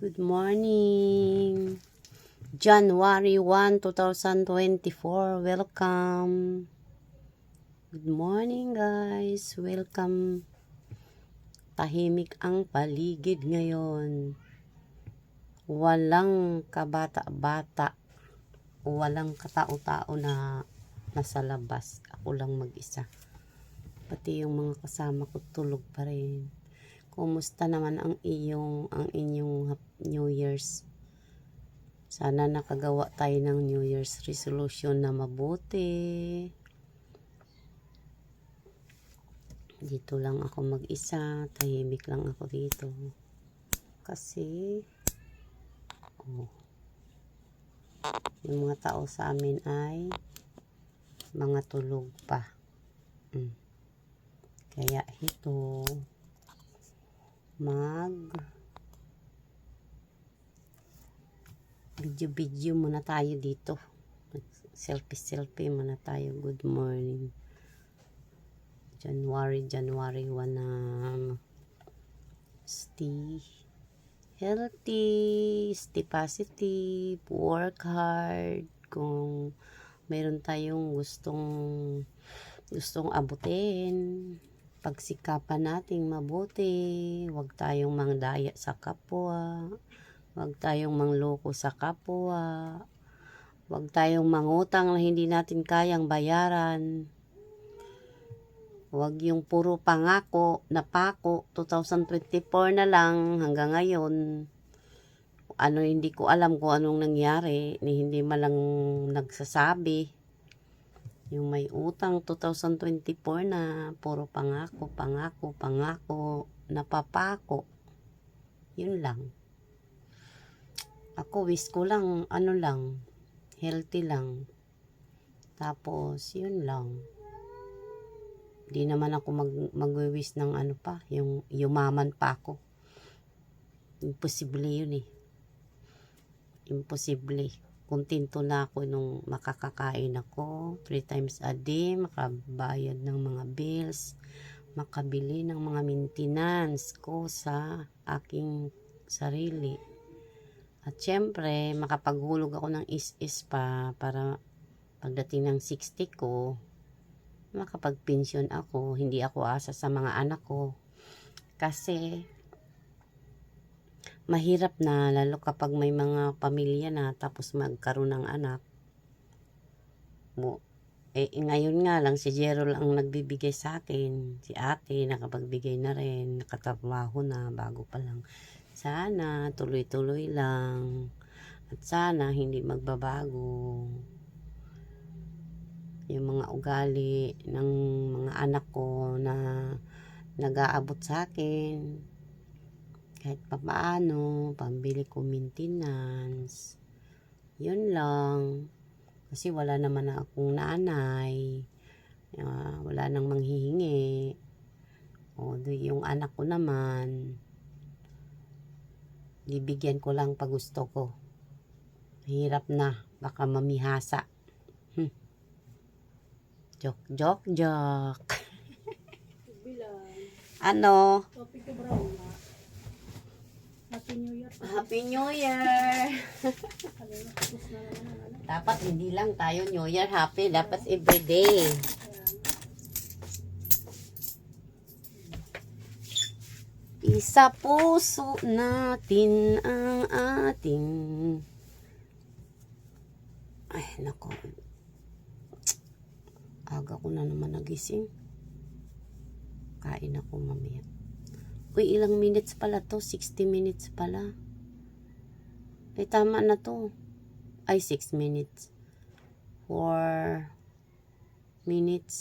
Good morning. January 1, 2024. Welcome. Good morning guys. Welcome. Tahimik ang paligid ngayon. Walang kabata-bata. Walang katao-tao na nasa labas. Ako lang mag-isa. Pati yung mga kasama ko tulog pa rin. Kumusta naman ang inyong New Year's? Sana nakagawa tayo ng New Year's resolution na mabuti. Dito lang ako mag-isa, tahimik lang ako dito. Kasi yung mga tao sa amin ay mga tulog pa. Kaya ito video muna tayo dito. Selfie muna tayo. Good morning. January 1 na stay healthy, stay positive, work hard. Kung mayroon tayong gustong abutin, pagsikapan nating mabuti. Huwag tayong mangdaya sa kapwa. Huwag tayong mangloko sa kapwa. Huwag tayong mangutang na hindi natin kayang bayaran. Huwag yung puro pangako na pako. 2024 na lang hanggang ngayon. Hindi ko alam kung anong nangyari. Hindi malang nagsasabi. Yung may utang 2024 na puro pangako, napapako. Yun lang. Ako wish ko lang, healthy lang. Tapos, yun lang. Di naman ako mag-wish ng yung yumaman pa ako. Imposible yun eh. Imposible. Kontento na ako nung makakakain ako 3 times a day, makabayad ng mga bills, makabili ng mga maintenance ko sa aking sarili. At syempre, makapaghulog ako ng is pa para pagdating ng 60 ko, makapagpensyon ako. Hindi ako asa sa mga anak ko. Kasi mahirap na, lalo kapag may mga pamilya na tapos magkaroon ng anak. Ngayon nga lang si Jero lang ang nagbibigay sa akin. Si ate nakapagbigay na rin, nakatrabaho na bago pa lang. Sana tuloy-tuloy lang. At sana hindi magbabago yung mga ugali ng mga anak ko na nag-aabot sa akin. Kahit papaano, pambili ko maintenance. Yun lang. Kasi wala naman na akong nanay. Wala nang manghihingi. Yung anak ko naman, bibigyan ko lang pag gusto ko. Hirap na. Baka mamihasa. Joke. Ano? Happy New Year! Dapat hindi lang tayo New Year happy, dapat everyday. Isa puso natin ang ating... Ay, nako. Aga ko na naman nagising. Kain ako mamaya. Uy, ilang minutes pala to? 60 minutes pala. Ay, tama na to. Ay, 6 minutes. 4 minutes.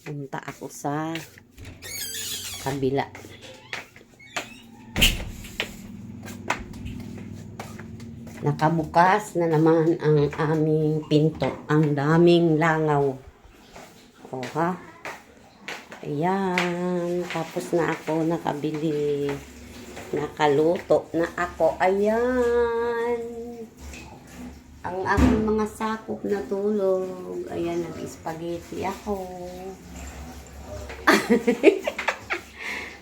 Punta ako sa kabila. Nakabukas na naman ang aming pinto. Ang daming langaw. Ha? Ayan. Tapos na ako nakabili. Nakaluto na ako. Ayan. ang aking mga sakop na tulog. Ayan, nag-spaghetti ako.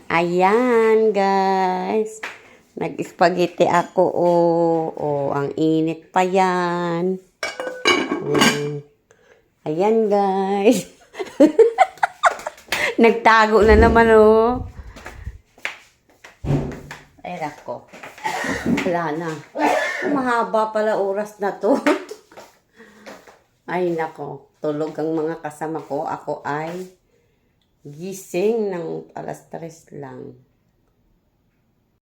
Ayan, guys. Nag-spaghetti ako, ang init pa yan. Ayan, guys. Nagtago na naman, Ay, nako. Wala na. Mahaba pala oras na to. Ay, nako. Tulog ang mga kasama ko. Ako ay gising ng alas 3 lang.